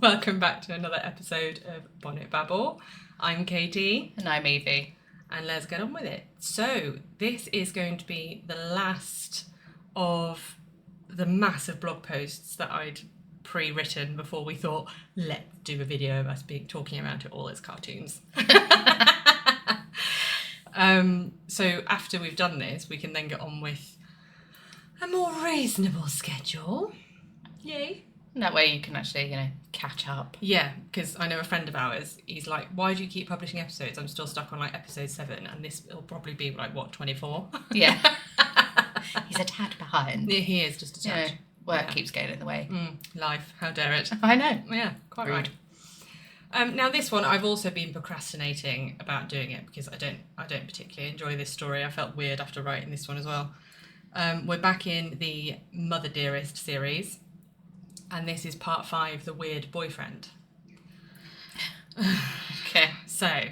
Welcome back to another episode of Bonnet Babble. I'm Katie. And I'm Evie. And let's get on with it. So, this is going to be the last of the massive blog posts that I'd pre-written before we thought, let's do a video of us talking about it all as cartoons. So after we've done this, we can then get on with a more reasonable schedule. Yay. And that way you can actually, catch up. Yeah, because I know a friend of ours, he's like, why do you keep publishing episodes? I'm still stuck on episode 7 and this will probably be 24? Yeah. He's a tad behind. Yeah, he is just a tad. Work keeps getting in the way. Life, how dare it. I know. Yeah, quite Rude. Right. Now this one, I've also been procrastinating about doing it because I don't particularly enjoy this story. I felt weird after writing this one as well. We're back in the Mother Dearest series. And this is part 5, The Weird Boyfriend. Okay. So.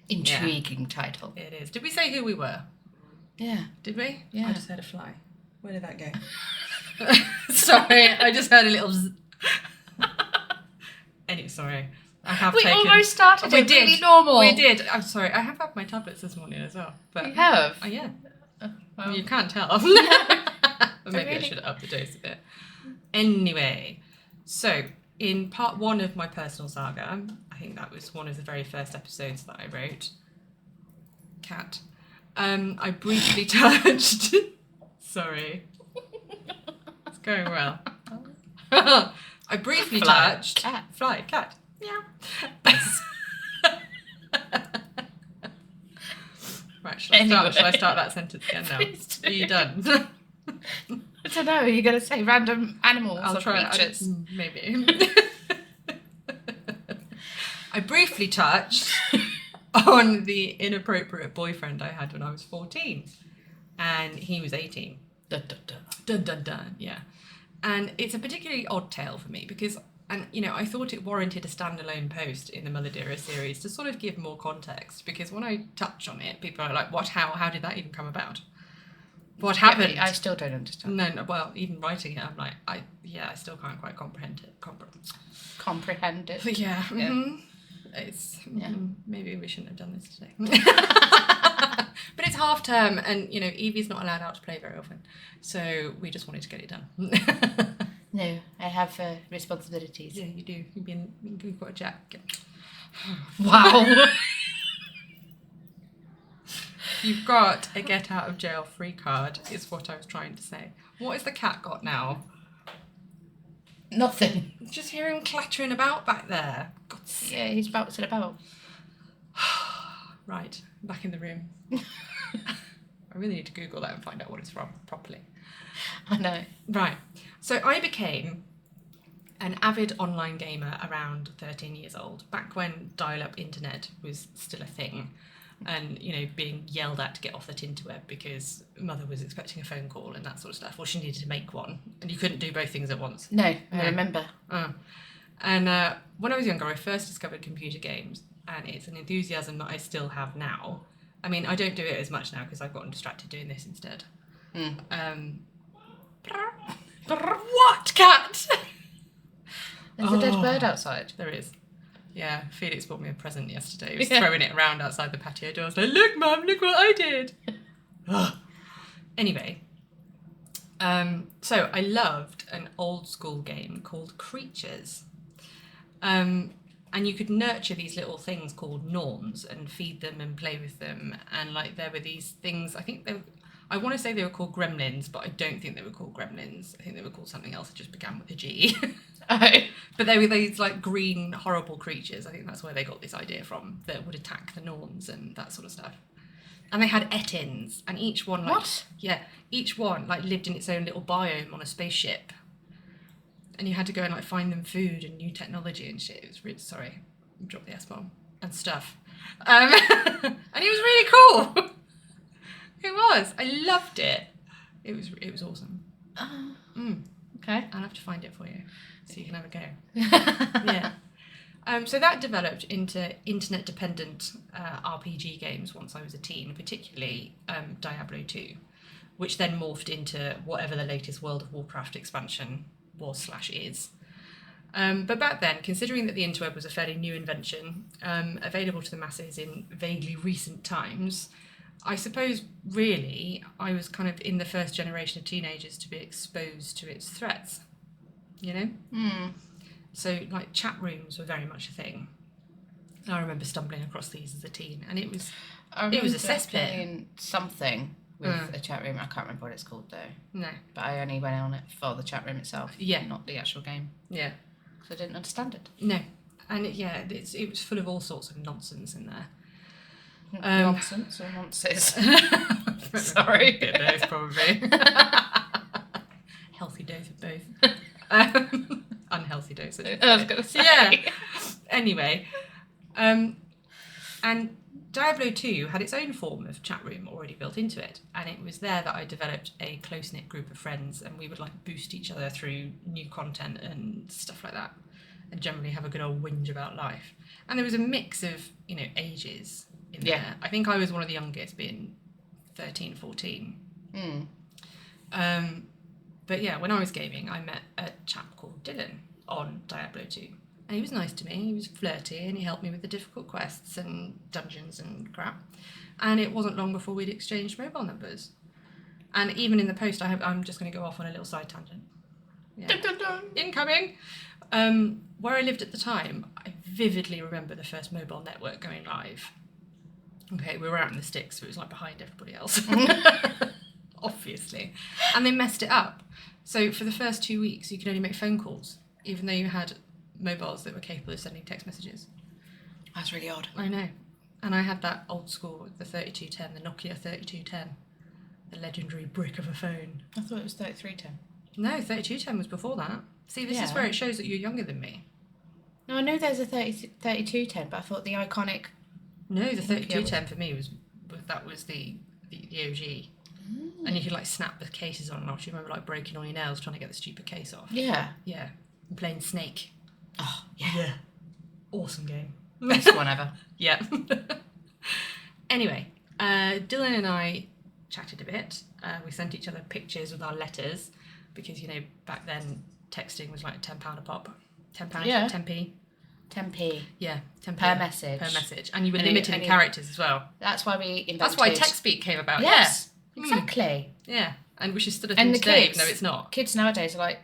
Intriguing title. It is. Did we say who we were? Yeah. Did we? Yeah. I just heard a fly. Where did that go? Sorry, I just heard a little zzz. Anyway, sorry. We almost started it really normal. We did. I'm sorry. I have had my tablets this morning as well. But you have? Yeah. Well. You can't tell. But maybe I should have upped the dose a bit. Anyway, so in part 1 of my personal saga, I think that was one of the very first episodes that I wrote, Cat, I briefly touched... Sorry. It's going well. I briefly touched... Cat. Fly, cat. Yeah. Right, shall I start that sentence again now? Are you done? I don't know, are you going to say random animals or creatures? Maybe. I briefly touched on the inappropriate boyfriend I had when I was 14. And he was 18. Dun, dun, dun. Dun, dun, dun, yeah. And it's a particularly odd tale for me because, I thought it warranted a standalone post in the Mother Dearest series to sort of give more context because when I touch on it, people are like, what, how did that even come about? What happened? I still don't understand. No, well, even writing it, I'm like, I still can't quite comprehend it. Comprehend it. Yeah. Yeah. Mm-hmm. It's maybe we shouldn't have done this today. But it's half term, and Evie's not allowed out to play very often, so we just wanted to get it done. No, I have responsibilities. Yeah, you do. You've got a jack. Wow. You've got a get out of jail free card, is what I was trying to say. What has the cat got now? Nothing. Just hear him clattering about back there. Yeah, he's bouncing about. Right, back in the room. I really need to Google that and find out what it's from properly. I know. Right, so I became an avid online gamer around 13 years old, back when dial-up internet was still a thing. And, being yelled at to get off the interweb because mother was expecting a phone call and that sort of stuff. Or she needed to make one. And you couldn't do both things at once. No, I remember. And when I was younger, I first discovered computer games. And it's an enthusiasm that I still have now. I mean, I don't do it as much now because I've gotten distracted doing this instead. What, cat? There's a dead bird outside. There is. Yeah, Felix bought me a present yesterday. He was throwing it around outside the patio door. I was like, look, Mum, look what I did. Anyway, so I loved an old school game called Creatures. And you could nurture these little things called norns and feed them and play with them. And there were these things, I want to say they were called gremlins, but I don't think they were called gremlins. I think they were called something else that just began with a G. But they were these green horrible creatures. I think that's where they got this idea from, that would attack the norns and that sort of stuff. And they had etins, and each one what? Yeah, each one lived in its own little biome on a spaceship. And you had to go and find them food and new technology and shit. It was really sorry, dropped the S-bomb and stuff. And it was really cool. It was. I loved it. It was awesome. Okay. I'll have to find it for you so you can have a go. Yeah. So that developed into internet-dependent RPG games once I was a teen, particularly Diablo 2, which then morphed into whatever the latest World of Warcraft expansion was/is. But back then, considering that the interweb was a fairly new invention, available to the masses in vaguely recent times, I suppose really I was kind of in the first generation of teenagers to be exposed to its threats, you know? So like chat rooms were very much a thing. I remember stumbling across these as a teen, and it was a cesspit. Something with a chat room. I can't remember what it's called though. No. But I only went on it for the chat room itself. Yeah. Not the actual game. Yeah. So I didn't understand it. No. And it was full of all sorts of nonsense in there. Nonsense or nonsense? Sorry. Bit of both, probably. Healthy dose of both. Unhealthy dose. I was going to say. Yeah. Anyway. And Diablo 2 had its own form of chat room already built into it, and it was there that I developed a close-knit group of friends, and we would like boost each other through new content and stuff like that, and generally have a good old whinge about life. And there was a mix of, ages in there. I think I was one of the youngest, being 13, 14. But yeah, when I was gaming, I met a chap called Dylan on Diablo 2. And he was nice to me, he was flirty, and he helped me with the difficult quests and dungeons and crap. And it wasn't long before we'd exchanged mobile numbers. And even in the post, I'm just going to go off on a little side tangent. Yeah. Dun, dun, dun. Incoming! Where I lived at the time, I vividly remember the first mobile network going live. Okay, we were out in the sticks, so it was like behind everybody else. Obviously. And they messed it up. So for the first 2 weeks, you could only make phone calls, even though you had mobiles that were capable of sending text messages. That's really odd. I know. And I had that old school, the 3210, the Nokia 3210, the legendary brick of a phone. I thought it was 3310. No, 3210 was before that. See, this is where it shows that you're younger than me. No, I know there's a 3210, but I thought the iconic... No, the 3210 for me was the OG. And you could like snap the cases on and off. You remember like breaking all your nails trying to get the stupid case off? Yeah. Yeah. And playing Snake. Oh, yeah. Awesome game. Best one ever. Yeah. Anyway, Dylan and I chatted a bit. We sent each other pictures with our letters because, back then texting was like £10 a pop. £10? Yeah. 10p? 10p. Yeah, 10p. Per message. Per message. And you were limited in characters as well. That's why we invented... That's why TextSpeak came about. Yes, exactly. Yeah, and which is still a And thing the today, kids, no, it's not. Kids nowadays are like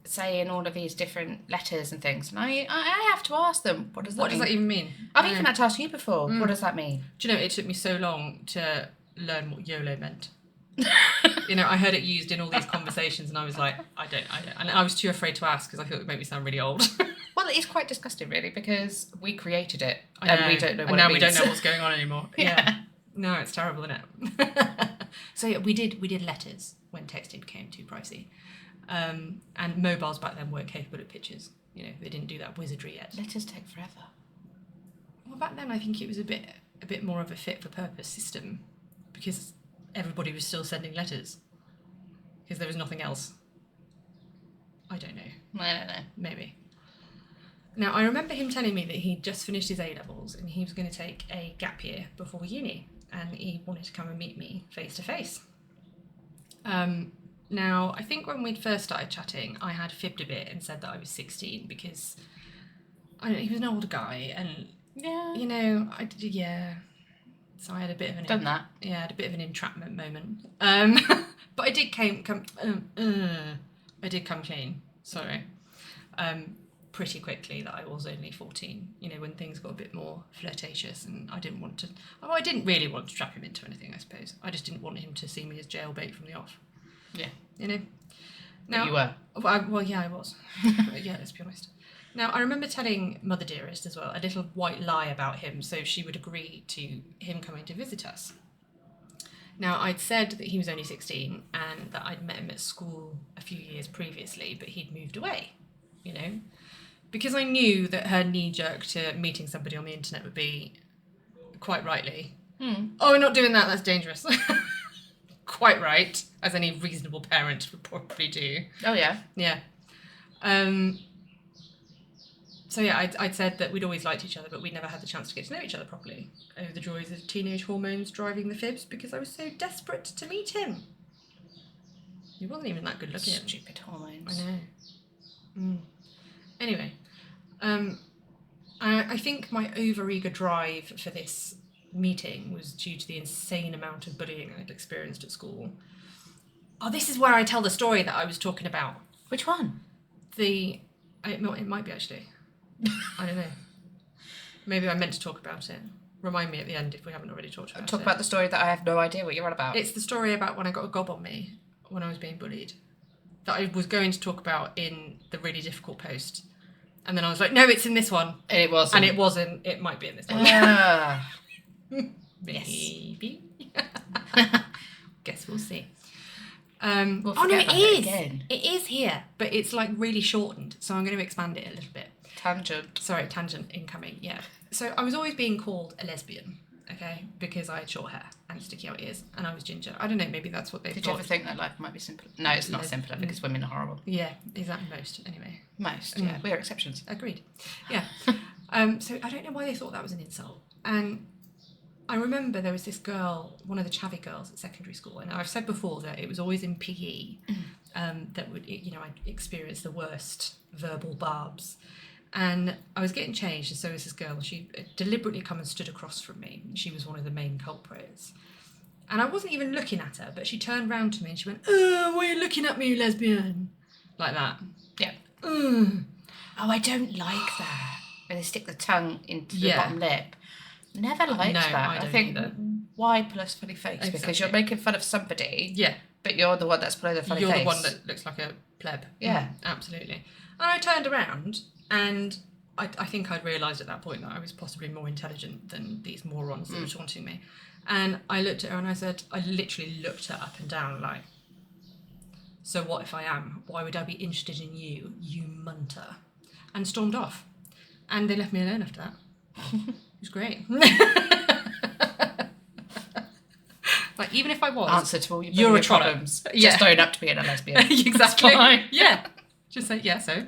saying all of these different letters and things, and I have to ask them, what does that mean? What does that even mean? I've even had to ask you before, what does that mean? Do you know, it took me so long to learn what YOLO meant. I heard it used in all these conversations and I was like, I don't. And I was too afraid to ask because I thought it would make me sound really old. Well, it's quite disgusting, really, because we created it and we don't know what and now it means. we don't know what's going on anymore. Yeah. No, it's terrible, isn't it? So yeah, we did letters when texting became too pricey. And mobiles back then weren't capable of pictures. They didn't do that wizardry yet. Letters take forever. Well, back then I think it was a bit more of a fit for purpose system because everybody was still sending letters because there was nothing else. I don't know. I don't know. Maybe. Now, I remember him telling me that he'd just finished his A-levels and he was going to take a gap year before uni and he wanted to come and meet me face to face. Now, I think when we'd first started chatting, I had fibbed a bit and said that I was 16 because he was an older guy and, so I had a bit of an... Done that. Yeah, I had a bit of an entrapment moment. But I did come clean, sorry. Pretty quickly that I was only 14, when things got a bit more flirtatious and I didn't really want to trap him into anything, I suppose. I just didn't want him to see me as jailbait from the off. Yeah. Now, but you were. Well, yeah, I was. Yeah, let's be honest. Now, I remember telling Mother Dearest as well a little white lie about him so she would agree to him coming to visit us. Now, I'd said that he was only 16 and that I'd met him at school a few years previously, but he'd moved away, because I knew that her knee-jerk to meeting somebody on the internet would be, quite rightly, oh, we're not doing that, that's dangerous. Quite right, as any reasonable parent would probably do. Oh, yeah. Yeah. So yeah, I'd said that we'd always liked each other, but we'd never had the chance to get to know each other properly over the joys of teenage hormones driving the fibs because I was so desperate to meet him. He wasn't even that good looking. Stupid hormones. I know. Anyway, I think my overeager drive for this meeting was due to the insane amount of bullying I'd experienced at school. Oh, this is where I tell the story that I was talking about. Which one? It might be actually. I don't know. Maybe I meant to talk about it. Remind me at the end if we haven't already talked about it. Talk about the story that I have no idea what you're on about. It's the story about when I got a gob on me when I was being bullied. That I was going to talk about in the really difficult post. And then I was like, no, it's in this one. And it wasn't. And it wasn't. It might be in this one. Maybe. Guess we'll see. We'll oh no, it is. Again. It is here, but it's like really shortened. So I'm going to expand it a little bit. Tangent incoming. Yeah. So I was always being called a lesbian, okay, because I had short hair and sticky out ears, and I was ginger. I don't know. Maybe that's what they thought. Did you ever think that life might be simpler? No, it's not simpler because women are horrible. Yeah, exactly. Most anyway. Most. Yeah, we are exceptions. Agreed. Yeah. So I don't know why they thought that was an insult, and I remember there was this girl, one of the chavvy girls at secondary school, and I've said before that it was always in PE that would, I experienced the worst verbal barbs. And I was getting changed, and so was this girl, and she deliberately come and stood across from me. She was one of the main culprits. And I wasn't even looking at her, but she turned round to me and she went, "Oh, why are you looking at me, you lesbian?" Like that. Yeah. Oh, I don't like that. When they stick the tongue into the bottom lip. Never liked that. I think either. Why plus funny face? Because you're making fun of somebody. Yeah. But you're the one that's playing the funny face. You're the one that looks like a pleb. Yeah. Absolutely. And I turned around, and I think I'd realised at that point that I was possibly more intelligent than these morons that were taunting me. And I looked at her and I literally looked her up and down like, "So what if I am? Why would I be interested in you, you munter?" And stormed off. And they left me alone after that. It was great. Like, even if I was... Answer to all you're your problems. Yeah. Just own up to being a lesbian. Exactly. Yeah. Just say, yeah, so...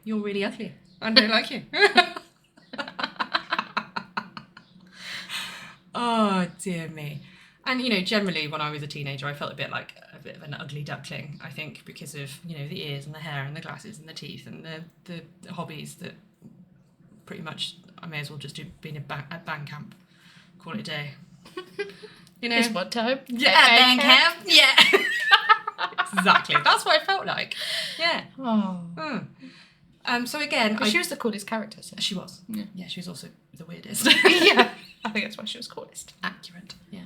You're really ugly. I don't like you. Oh, dear me. And, generally when I was a teenager, I felt a bit of an ugly duckling, I think, because of, the ears and the hair and the glasses and the teeth and the hobbies that pretty much I may as well just do being at band camp. Call it a day. This one time. Yeah, band camp. Yeah. Exactly. That's what I felt like. Yeah. Oh. So again, she was the coolest character. So. She was. Yeah. Yeah, she was also the weirdest. Yeah. I think that's why she was coolest. Accurate. Yeah.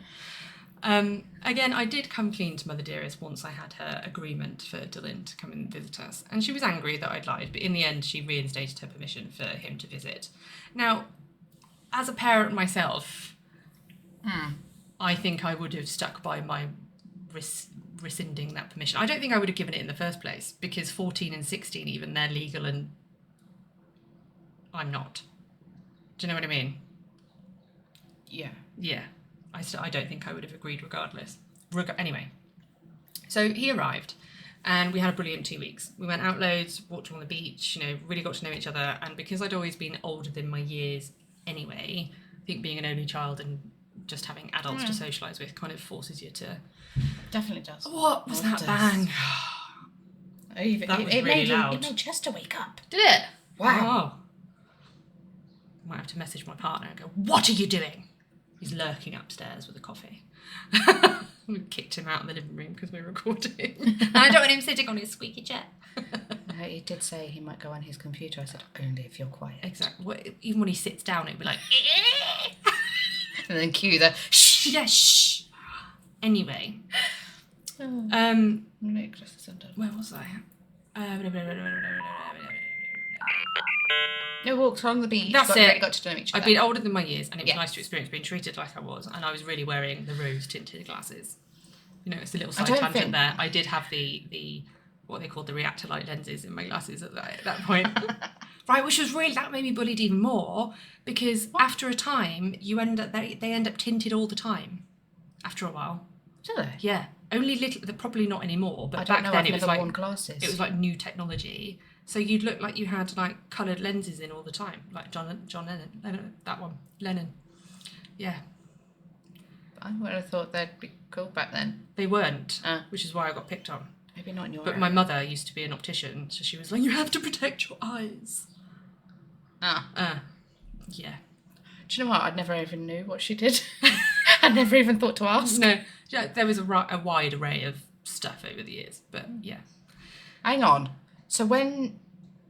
Again, I did come clean to Mother Dearest once I had her agreement for Dylan to come and visit us. And she was angry that I'd lied, but in the end she reinstated her permission for him to visit. Now, as a parent myself, I think I would have stuck by my rescinding that permission. I don't think I would have given it in the first place, because 14 and 16 even, they're legal and I'm not. Do you know what I mean? Yeah. Yeah. I don't think I would have agreed regardless. Anyway, so he arrived and we had a brilliant 2 weeks. We went out loads, walked along the beach, really got to know each other. And because I'd always been older than my years anyway, I think being an only child and just having adults to socialise with kind of forces you to... Definitely does. What was that bang? That was really loud. It made Chester wake up. Did it? Wow. Oh. Might have to message my partner and go, "What are you doing?" He's lurking upstairs with a coffee. We kicked him out of the living room because we were recording. And I don't want him sitting on his squeaky chair. He did say he might go on his computer. I said, only if you're quiet. Exactly. Even when he sits down, it'd be like... And then cue the shh. Yeah, shh. Anyway. Make just a sentence. Where was I? No walks along the beach. That's it. Got to know each other. I've been older than my years, and it was nice to experience being treated like I was, and I was really wearing the rose-tinted glasses. It's a little side tangent there. I did have the what they called the reactor light lenses in my glasses at that point. Right, which was really, that made me bullied even more, because after a time, they end up tinted all the time. After a while. Do they? Yeah. Only little, probably not anymore, but back then it was like... worn glasses. It was like new technology. So you'd look like you had like coloured lenses in all the time, like John Lennon, that one, Lennon. Yeah. I would have thought they'd be cool back then. They weren't, which is why I got picked on. Maybe not in your But area. my mother used to be an optician, so she was like, you have to protect your eyes. Yeah. Do you know what? I never even knew what she did. I never even thought to ask. No, yeah, there was a wide array of stuff over the years, but yeah. Hang on. So in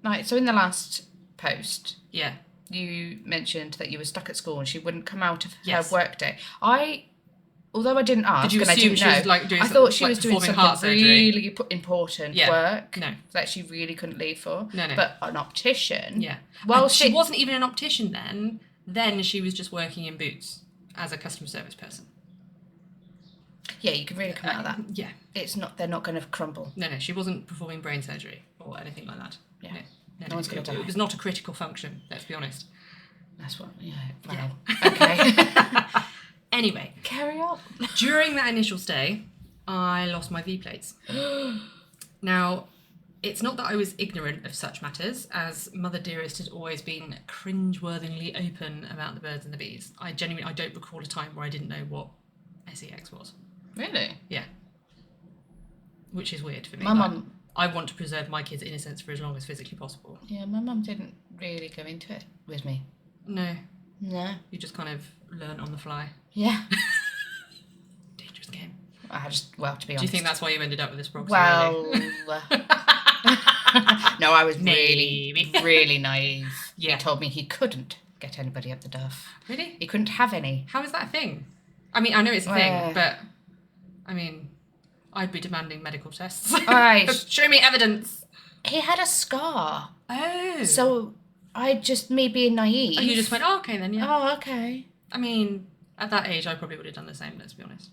the last post, Yeah. you mentioned that you were stuck at school and she wouldn't come out of Yes. her work day. Although I didn't ask, Did you and I assume didn't she know, was like doing I thought she like was doing performing heart something surgery? really important work that she really couldn't leave for. No. But an optician. Yeah. Well, she wasn't even an optician then. Then she was just working in Boots as a customer service person. Yeah, you can really come out of that. Yeah. It's not. They're not going to crumble. No, she wasn't performing brain surgery or anything like that. Yeah. No one's going to die. It was not a critical function, let's be honest. That's what. Yeah. Wow. Okay. Anyway. Carry on. During that initial stay, I lost my V-plates. Now, it's not that I was ignorant of such matters, as Mother Dearest had always been cringe-worthily open about the birds and the bees. I don't recall a time where I didn't know what SEX was. Really? Yeah. Which is weird for me. My mum. I want to preserve my kids' innocence for as long as physically possible. Yeah, my mum didn't really go into it with me. No. No. You just kind of learn on the fly. Yeah. Dangerous game. To be honest. Do you think that's why you ended up with this proxy? Well, really? no, I was Maybe. really naive. Yeah. He told me he couldn't get anybody up the duff. Really? He couldn't have any. How is that a thing? I mean, I know it's a thing, but I mean, I'd be demanding medical tests. Right. Show me evidence. He had a scar. Oh. So me being naive. Oh, you just went, oh, okay then, yeah. Oh, okay. I mean, at that age, I probably would have done the same, let's be honest.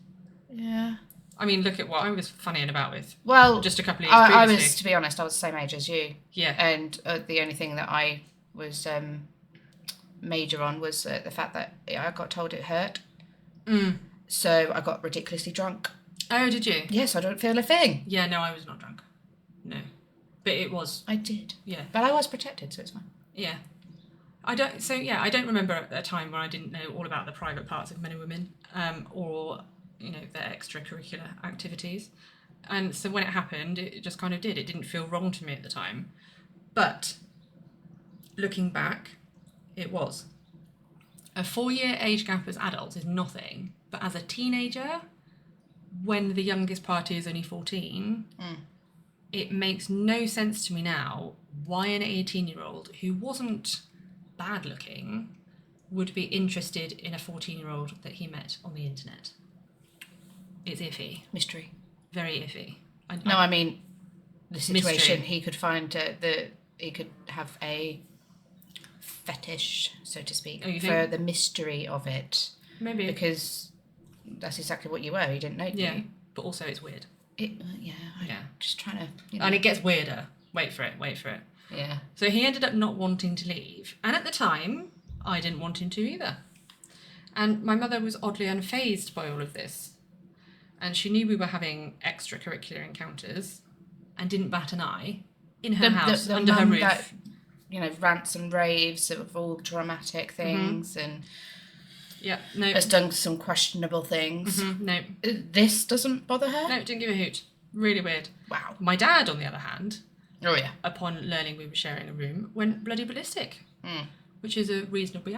Yeah. I mean, look at what I was funnying about with. Well, just a couple of years previously. I was, to be honest, I was the same age as you. Yeah. And the only thing that I was major on was the fact that I got told it hurt. So I got ridiculously drunk. Oh, did you? Yes, I don't feel a thing. Yeah, no, I was not drunk. No. But it was. I did. Yeah. But I was protected, so it's fine. Yeah. I don't remember a time when I didn't know all about the private parts of men and women, or, their extracurricular activities. And so when it happened, it just kind of did. It didn't feel wrong to me at the time. But looking back, it was. A 4-year age gap as adults is nothing, but as a teenager, when the youngest party is only 14, it makes no sense to me now why an 18-year-old who wasn't bad looking would be interested in a 14-year-old that he met on the internet. It's iffy. Mystery. Very iffy. I mean, the situation, mystery. he could find he could have a fetish, so to speak, for the mystery of it. Maybe. Because that's exactly what you were. You didn't know, did you? But also it's weird. Just trying to... And it gets weirder. Wait for it. Yeah. So he ended up not wanting to leave. And at the time, I didn't want him to either. And my mother was oddly unfazed by all of this. And she knew we were having extracurricular encounters and didn't bat an eye in her house, the under her roof. That, rants and raves of all dramatic things and has done some questionable things. No. This doesn't bother her? No, didn't give a hoot. Really weird. Wow. My dad, on the other hand, upon learning we were sharing a room, went bloody ballistic. Which is a reasonable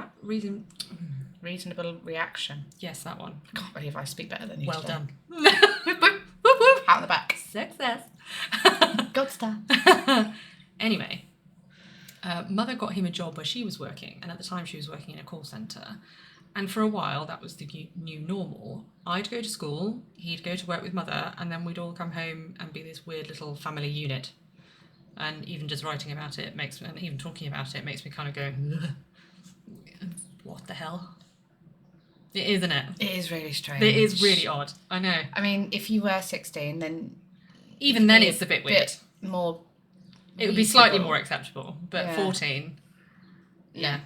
reaction. Yes, that one. I can't believe I speak better than you. Well today. done. Whoop, whoop. Out the back. Success. God star. Anyway, Mother got him a job where she was working, and at the time she was working in a call centre. And for a while, that was the new normal. I'd go to school, he'd go to work with Mother, and then we'd all come home and be this weird little family unit. And even just writing about it and even talking about it makes me kind of go, what the hell? It is, isn't it? It is really strange. It is really odd. I know. I mean, if you were 16, then... Even then it's a bit weird. More it would be slightly more acceptable, but 14... Yeah,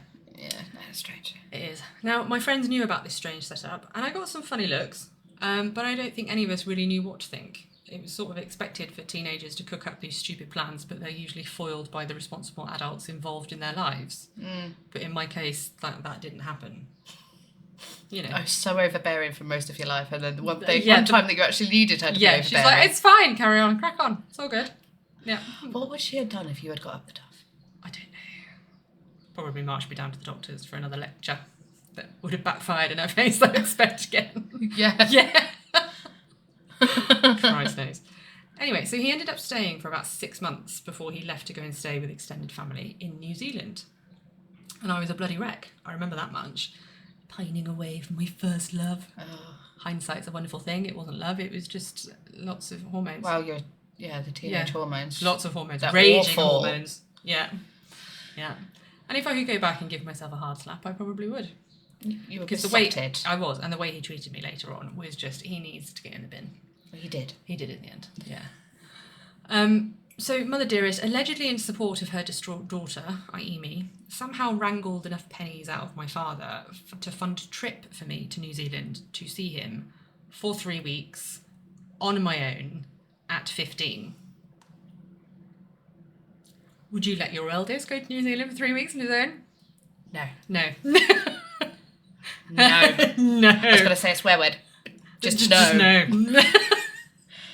that's strange. It is. Now, my friends knew about this strange setup, and I got some funny looks, but I don't think any of us really knew what to think. It was sort of expected for teenagers to cook up these stupid plans, but they're usually foiled by the responsible adults involved in their lives. But in my case, that didn't happen. You know. I was so overbearing for most of your life, and then the one time that you actually needed her to be Yeah, overbearing. she's like, it's fine, carry on, crack on, it's all good. Yeah. What would she have done if you had got up the duff? I don't know. Probably marched me down to the doctors for another lecture that would have backfired in her face, I expect again. Yeah. Yeah. Christ knows. Anyway, so he ended up staying for about 6 months before he left to go and stay with extended family in New Zealand. And I was a bloody wreck. I remember that much. Pining away from my first love. Oh. Hindsight's a wonderful thing. It wasn't love. It was just lots of hormones. Well, the teenage hormones. Lots of hormones. They're Raging awful. hormones. Yeah. Yeah. And if I could go back and give myself a hard slap, I probably would. You were Because besotted. I was, and the way he treated me later on was just, he needs to get in the bin. Well, he did. He did in the end, yeah. So Mother Dearest, allegedly in support of her distraught daughter, i.e. me, somehow wrangled enough pennies out of my father to fund a trip for me to New Zealand to see him for 3 weeks on my own at 15. Would you let your eldest go to New Zealand for 3 weeks on his own? No. No. No. No. I was going to say a swear word. Just no. Just no.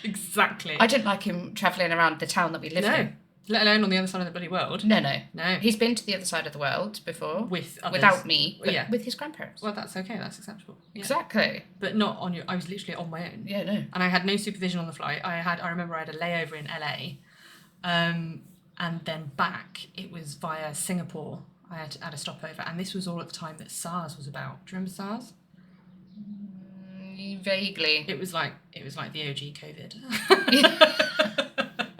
Exactly. I didn't like him travelling around the town that we live in. Let alone on the other side of the bloody world. No. No. He's been to the other side of the world before. With others. Without me, but Yeah. with his grandparents. Well, that's okay. That's acceptable. Yeah. Exactly. But not on your... I was literally on my own. Yeah, no. And I had no supervision on the flight. I remember I had a layover in LA. And then back, it was via Singapore. I had a stopover. And this was all at the time that SARS was about. Do you remember SARS? Vaguely. It was like the OG COVID.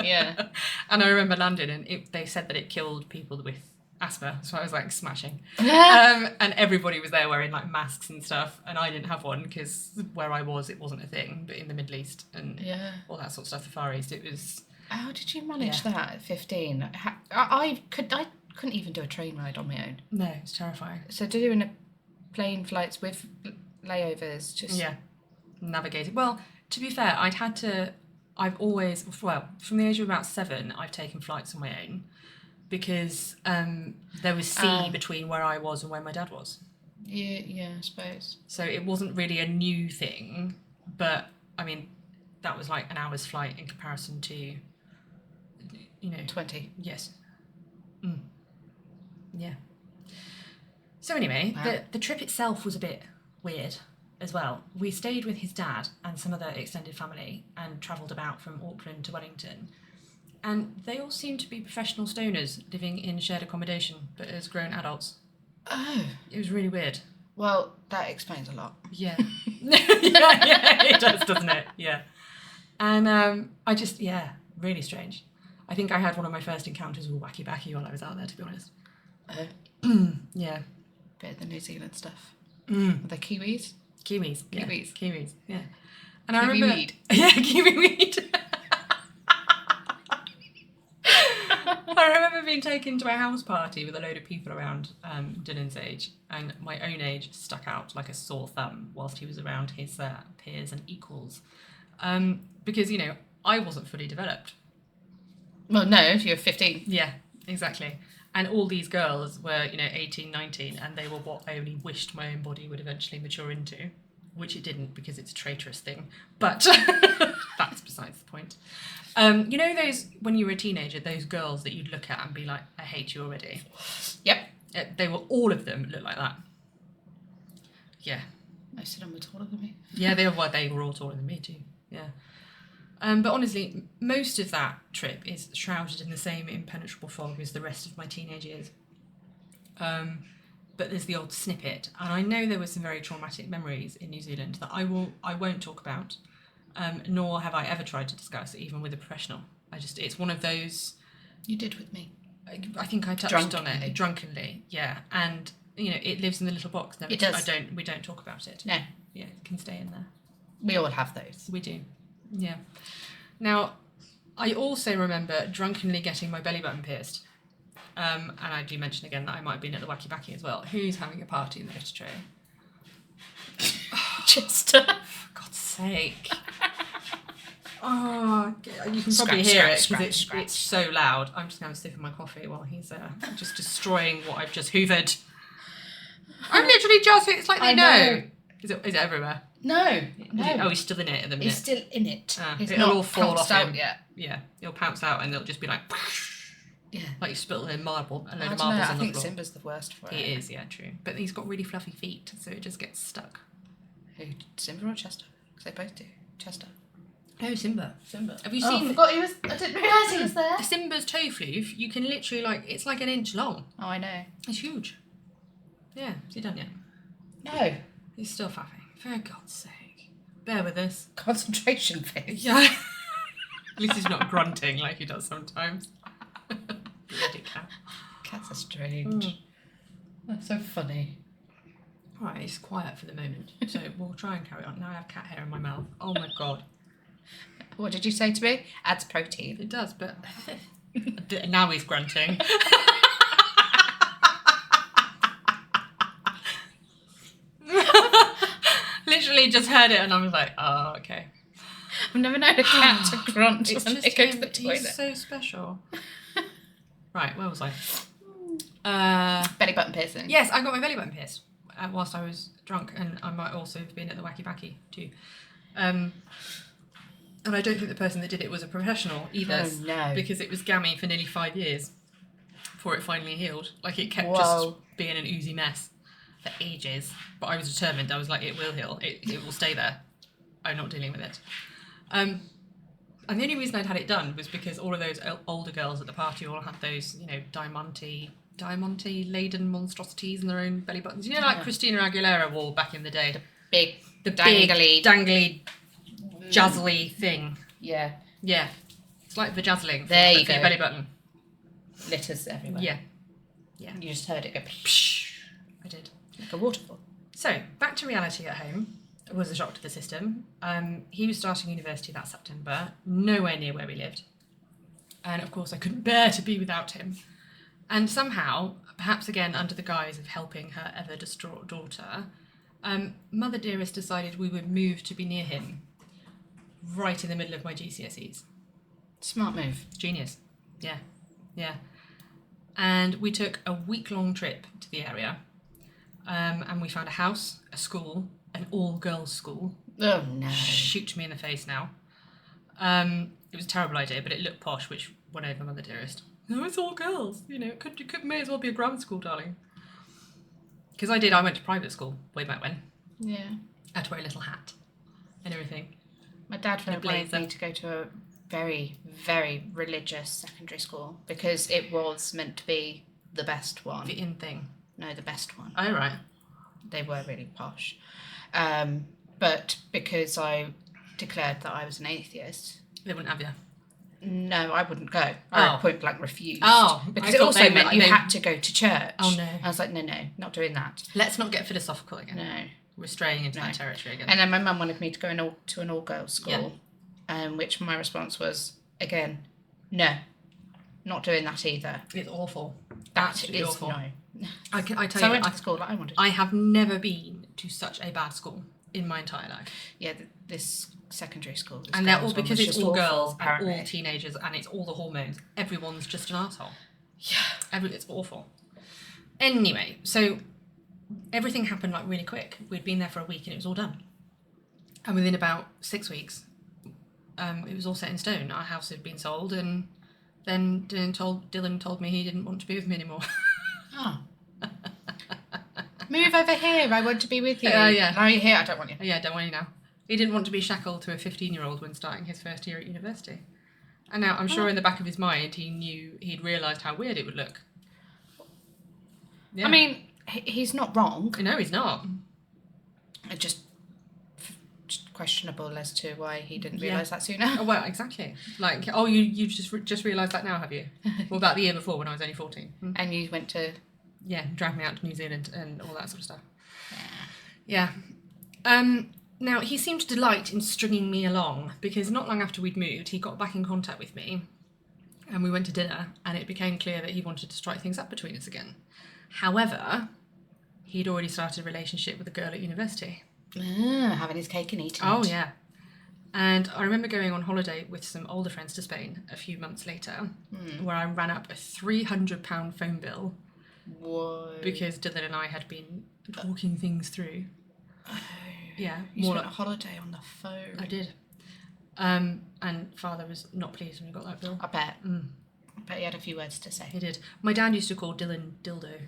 Yeah. And I remember landing and they said that it killed people with asthma, so I was like smashing. And everybody was there wearing like masks and stuff, and I didn't have one because where I was it wasn't a thing, but in the Middle East and all that sort of stuff, the Far East, it was... How did you manage that at 15? I couldn't even do a train ride on my own. No, it's terrifying. So doing a plane flights with layovers, just... Yeah, navigated. Well, to be fair, I've always, well, from the age of about 7, I've taken flights on my own because there was sea between where I was and where my dad was. Yeah, I suppose. So it wasn't really a new thing, but, I mean, that was like an hour's flight in comparison to, 20. Yes. Yeah. So anyway, the trip itself was a bit weird as well. We stayed with his dad and some other extended family and travelled about from Auckland to Wellington. And they all seemed to be professional stoners living in shared accommodation, but as grown adults. Oh. It was really weird. Well, that explains a lot. Yeah. yeah, it does, doesn't it? Yeah. And really strange. I think I had one of my first encounters with wacky backy while I was out there, to be honest. Yeah. Bit of the New Zealand stuff. Are they Kiwis? Kiwis. Yeah. Kiwis, yeah. And Kiwi weed. Yeah, kiwi weed. I remember being taken to a house party with a load of people around Dylan's age, and my own age stuck out like a sore thumb whilst he was around his peers and equals. Because, I wasn't fully developed. Well, no, if you're 15. Yeah, exactly. And all these girls were, 18, 19, and they were what I only wished my own body would eventually mature into, which it didn't because it's a traitorous thing. But that's besides the point. Those, when you were a teenager, those girls that you'd look at and be like, I hate you already. Yep. They were, all of them looked like that. Yeah. Most of them were taller than me. Yeah, they were all taller than me too. Yeah. But honestly, most of that trip is shrouded in the same impenetrable fog as the rest of my teenage years. But there's the old snippet, and I know there were some very traumatic memories in New Zealand that I won't talk about, nor have I ever tried to discuss, even with a professional. It's one of those... You did with me. I think I touched on it drunkenly, yeah. And, it lives in the little box. It does. We don't talk about it. No. Yeah, it can stay in there. We all have those. We do. Yeah. Now, I also remember drunkenly getting my belly button pierced. And I do mention again that I might have been at the Wacky Backy as well. Who's having a party in the litter tray? Chester. For God's sake. Oh, you can probably hear it because it's so loud. I'm just going to sip in my coffee while he's just destroying what I've just hoovered. I'm literally just, it's like they I know. Is it everywhere? No. Oh, he's still in it at the minute. He's still in it. He's it'll not all fall off out him. yet. Yeah, he'll pounce out and it'll just be like, Yeah. like you spilled a load of marbles I on think the floor. Simba's the worst for it. He is, yeah, true. But he's got really fluffy feet, so it just gets stuck. Who, Simba or Chester? Because they both do. Chester. Oh, Simba. Simba. Have you I seen forgot he was. I didn't realise he was there. Simba's toe floof? You can literally, like, it's like an inch long. Oh, I know. It's huge. Yeah, is he done yet? No. He's still faffing. For God's sake. Bear with us. Concentration phase. Yeah. At least he's not grunting like he does sometimes. Bloody cat. Cats are strange. That's so funny. Right, it's quiet for the moment, so we'll try and carry on. Now I have cat hair in my mouth. Oh my God. What did you say to me? Adds protein. It does, but now he's grunting. Literally just heard it and I was like, oh, okay. I've never known a cat to grunt It's when just they go to him. the toilet. He's so special. Right, where was I? Belly button piercing. Yes, I got my belly button pierced whilst I was drunk, and I might also have been at the Wacky Backy too. And I don't think the person that did it was a professional either. Oh, no. Because it was gammy for nearly 5 years before it finally healed. Like, it kept Whoa. just being an oozy mess for ages. But I was determined. I was like, it will heal. It will stay there. I'm not dealing with it. And the only reason I'd had it done was because all of those older girls at the party all had those, you know, diamante laden monstrosities in their own belly buttons. You know, like Christina Aguilera wore back in the day. Big, The dangly. big, dangly, jazzly thing. Yeah. Yeah. It's like vajazzling. There you for your go. belly button. Litters everywhere. Yeah. You just heard it go Psh. I did. like a waterfall. So, back to reality at home. It was a shock to the system. He was starting university that September, nowhere near where we lived. And of course, I couldn't bear to be without him. And somehow, perhaps again under the guise of helping her ever distraught daughter, Mother Dearest decided we would move to be near him, right in the middle of my GCSEs. Smart move. Genius. Yeah. Yeah. And we took a week-long trip to the area. And we found a house, a school, an all-girls school. Oh, no. Shoot me in the face now. It was a terrible idea, but it looked posh, which won over Mother Dearest. No, it's all girls. You know, it could may as well be a grammar school, darling. Because I went to private school way back when. Yeah. I had to wear a little hat and everything. My dad And a wanted blazer. me to go to a very, very religious secondary school because it was meant to be the best one. The in thing. No, the best one. Oh, right. They were really posh. But because I declared that I was an atheist, They wouldn't have you. no, I wouldn't go. I Oh. point blank refused. Oh, because I it thought also they meant meant you they- had to go to church. Oh, no. I was like, no, not doing that. Let's not get philosophical again. No. We're straying into No. that territory again. And then my mum wanted me to go to an all-girls school, which my response was, again, no, not doing that either. It's awful. That Absolutely is awful. no. I tell So I you, went to the school that I wanted. I have never been to such a bad school in my entire life. Yeah, this secondary school. This And they're girls all, one because was it's just all awful, girls apparently. and all teenagers and it's all the hormones. Everyone's just an arsehole. Yeah. It's awful. Anyway, so everything happened like really quick. We'd been there for a week and it was all done. And within about 6 weeks, it was all set in stone. Our house had been sold, and then Dylan told me he didn't want to be with me anymore. Oh. Move over here. I want to be with you. Yeah. Now you're here. I don't want you. Yeah, don't worry now. He didn't want to be shackled to a 15-year-old when starting his first year at university. And now I'm sure in the back of his mind he'd realised how weird it would look. Yeah. I mean, he's not wrong. No, he's not. It's just questionable as to why he didn't realise that sooner. Oh, well, exactly. Like, oh, you just realised that now, have you? Well, about the year before when I was only 14. And you went to... Yeah, dragged me out to New Zealand and all that sort of stuff. Yeah. Now, he seemed to delight in stringing me along because not long after we'd moved, he got back in contact with me and we went to dinner and it became clear that he wanted to strike things up between us again. However, he'd already started a relationship with a girl at university. Having his cake and eating Oh, it. yeah. And I remember going on holiday with some older friends to Spain a few months later where I ran up a £300 phone bill Whoa. Because Dylan and I had been talking things through. Oh, Yeah. you spent a holiday on the phone. I did. And father was not pleased when he got that bill. I bet. I bet he had a few words to say. He did. My dad used to call Dylan Dildo.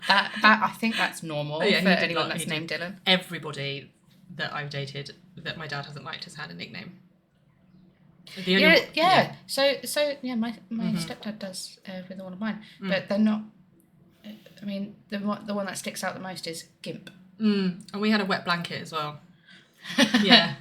I think that's normal for anyone that's named Dylan. Everybody that I've dated that my dad hasn't liked has had a nickname. So my stepdad does with one of mine, but they're not. I mean, the one that sticks out the most is Gimp. And we had a wet blanket as well. Yeah.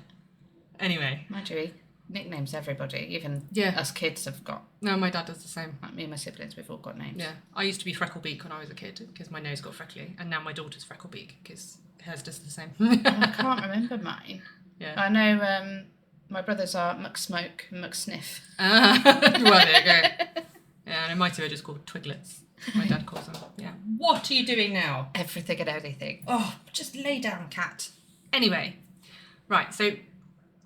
Anyway. Mind you, he nicknames everybody. Even us kids have got. No, my dad does the same. Like me and my siblings, we've all got names. Yeah. I used to be Frecklebeak when I was a kid because my nose got freckly, and now my daughter's Frecklebeak because hers does the same. I can't remember mine. Yeah. I know my brothers are Mucksmoke and Mucksniff. Well, there you go. Yeah, and my two are just called Twiglets. My dad calls them. Yeah. What are you doing now? Everything and anything. Oh, just lay down, cat. Anyway, right, so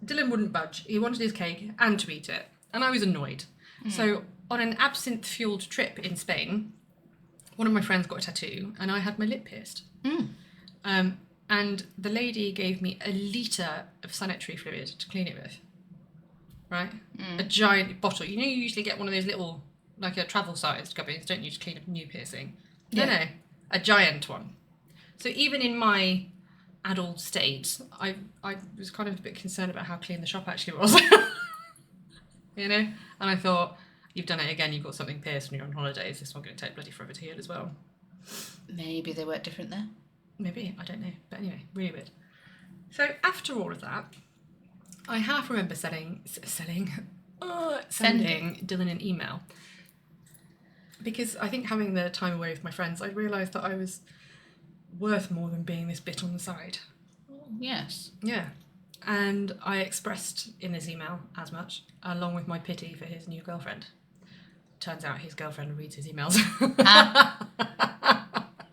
Dylan wouldn't budge. He wanted his cake and to eat it, and I was annoyed. So on an absinthe-fueled trip in Spain, one of my friends got a tattoo, and I had my lip pierced. And the lady gave me a litre of sanitary fluid to clean it with, right? A giant bottle. You know, you usually get one of those little, like a travel-sized gubbins, don't you, to clean a new piercing? Yeah. No, a giant one. So even in my adult state, I was kind of a bit concerned about how clean the shop actually was. You know? And I thought, you've done it again, you've got something pierced when you're on holidays, this one's going to take bloody forever to heal as well. Maybe they work different there. Maybe, I don't know. But anyway, really weird. So after all of that, I half remember sending Dylan an email. Because I think having the time away with my friends, I realised that I was worth more than being this bit on the side. Yes. Yeah. And I expressed in this email as much, along with my pity for his new girlfriend. Turns out his girlfriend reads his emails.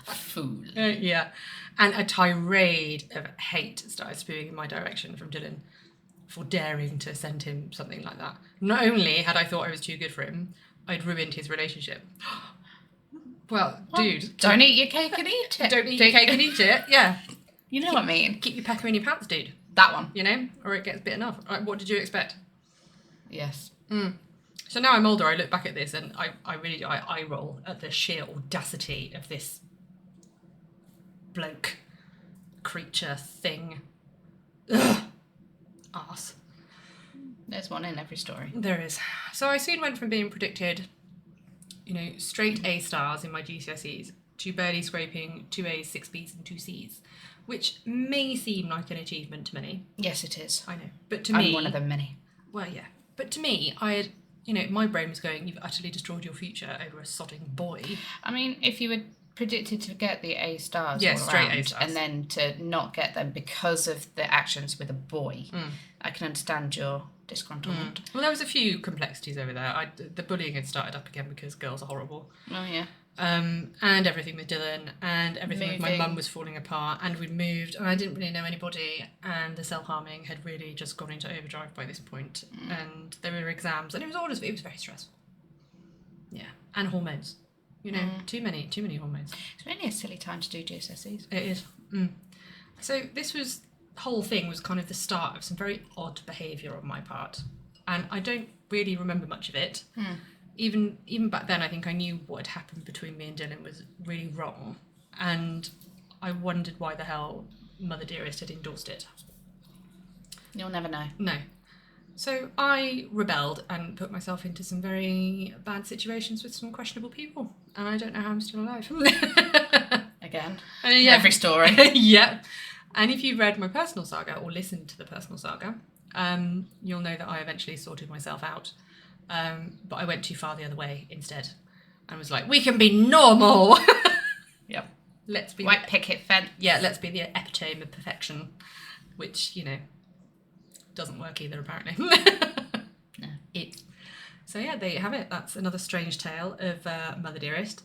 Fool. Yeah. And a tirade of hate started spewing in my direction from Dylan for daring to send him something like that. Not only had I thought I was too good for him, I'd ruined his relationship. Well, dude. Don't eat your cake and eat it. Don't eat your cake and eat it, yeah. You know what I mean. Keep your pecker in your pants, dude. That one. You know? Or it gets bitten off. Like, what did you expect? Yes. So now I'm older, I look back at this and I really eye roll at the sheer audacity of this bloke, creature, thing. Ugh. Arse. There's one in every story. There is. So I soon went from being predicted, you know, straight A stars in my GCSEs to barely scraping 2 A's, 6 B's and 2 C's, which may seem like an achievement to many. Yes, it is. I know. But to me... I'm one of them many. Well, yeah. But to me, I had, you know, my brain was going, you've utterly destroyed your future over a sodding boy. I mean, if you were predicted to get the A stars all straight around, A stars. and then to not get them because of the actions with a boy, I can understand your disgruntlement. Well, there was a few complexities over there. The bullying had started up again because girls are horrible. Oh, yeah. And everything with Dylan, and everything with my mum was falling apart, and we'd moved, and I didn't really know anybody, and the self-harming had really just gone into overdrive by this point, and there were exams, and it was very stressful. Yeah, and hormones. You know, too many hormones. It's really a silly time to do GCSEs. It is. So this whole thing was kind of the start of some very odd behaviour on my part, and I don't really remember much of it. Even back then, I think I knew what had happened between me and Dylan was really wrong, and I wondered why the hell Mother Dearest had endorsed it. You'll never know. No. So I rebelled and put myself into some very bad situations with some questionable people, and I don't know how I'm still alive. Again. Yeah. Every story. Yeah. And if you've read my personal saga or listened to the personal saga, you'll know that I eventually sorted myself out. But I went too far the other way instead and was like, we can be normal. Yep. Let's be white picket fence. Yeah, let's be the epitome of perfection, which, you know, doesn't work either apparently. No. So yeah, there you have it. That's another strange tale of Mother Dearest.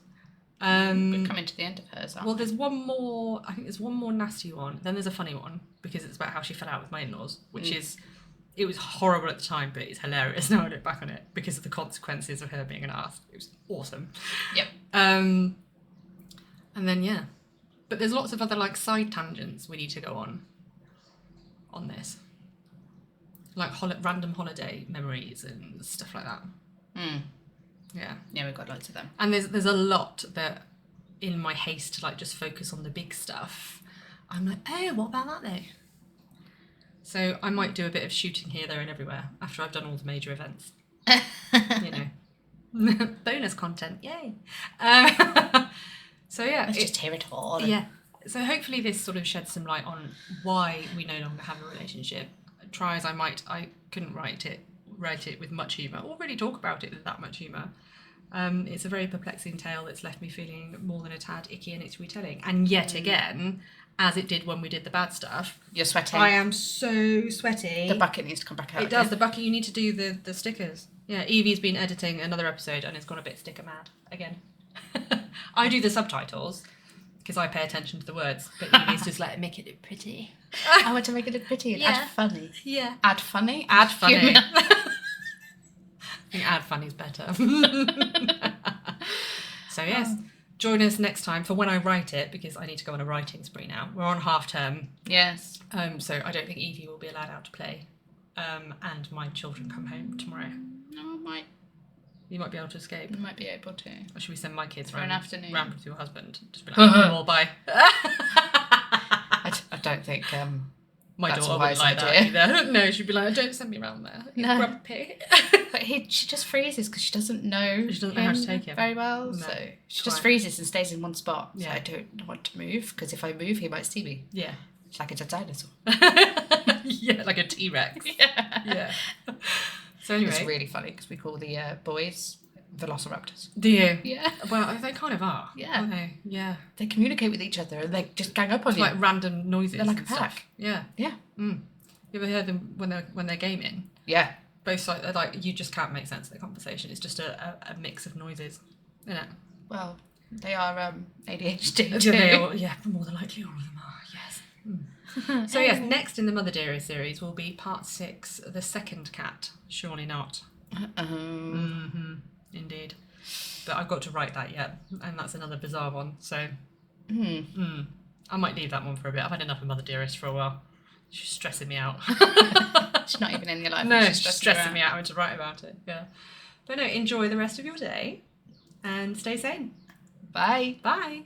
We're coming to the end of hers. Well, there's one more. I think there's one more nasty one. Then there's a funny one because it's about how she fell out with my in-laws, which is It was horrible at the time, but it's hilarious now I look back on it because of the consequences of her being an arse. It was awesome. Yep. And then, yeah. But there's lots of other, like, side tangents we need to go on this. Like random holiday memories and stuff like that. Yeah. Yeah, we've got loads of them. And there's a lot that, in my haste to, like, just focus on the big stuff, I'm like, oh, what about that, though? So I might do a bit of shooting here, there, and everywhere after I've done all the major events. You know. Bonus content, yay. So, yeah. Let's just hear it all. Yeah. So hopefully this sort of sheds some light on why we no longer have a relationship. Try as I might, I couldn't write it with much humour, or really talk about it with that much humour. It's a very perplexing tale that's left me feeling more than a tad icky in its retelling. And yet again, as it did when we did the bad stuff, You're sweating. I am so sweaty. The bucket needs to come back out. It does. The bucket, you need to do the stickers. Yeah, Evie's been editing another episode and it's gone a bit sticker mad again. I do the subtitles because I pay attention to the words, but Evie's just like, make it look pretty. I want to make it look pretty and add funny. Yeah. Add funny? Add funny. I think add funny's better. So yes, join us next time for when I write it, because I need to go on a writing spree now. We're on half term. Yes. So I don't think Evie will be allowed out to play. And my children come home tomorrow. No, You might be able to escape. you might be able to. Or should we send my kids For an afternoon. round with your husband? Just be like, well, bye. I don't think My that's daughter a wouldn't wise like idea. that either. No, she'd be like, don't send me around there. You No. grumpy. But she just freezes because she doesn't know. She doesn't know how to take him. very well. No. So she Quite. just freezes and stays in one spot. So Yeah. I don't want to move because if I move, he might see me. Yeah. It's like it's a dinosaur. Yeah, like a T-Rex. Yeah. Yeah. So anyway. It's really funny because we call the boys velociraptors. Do you? Yeah. Well, they kind of are. Yeah. Aren't they? Yeah. They communicate with each other and they just gang up on It's you. like random noises. They're like and a pack. Stuff. Yeah. Yeah. You ever heard them when they're gaming? Yeah. Both sides, they're like, you just can't make sense of the conversation. It's just a mix of noises, isn't it? Well, they are ADHD So they too. all, yeah, more than likely all of them are, yes. So yes, next in the Mother Dearest series will be part 6, The Second Cat. Surely not. Indeed. But I've got to write that yet, and that's another bizarre one, so I might leave that one for a bit. I've had enough of Mother Dearest for a while. She's stressing me out. She's not even in your life. No, she's she's stressing me out having to write about it, yeah. But no, enjoy the rest of your day, and stay sane. Bye. Bye.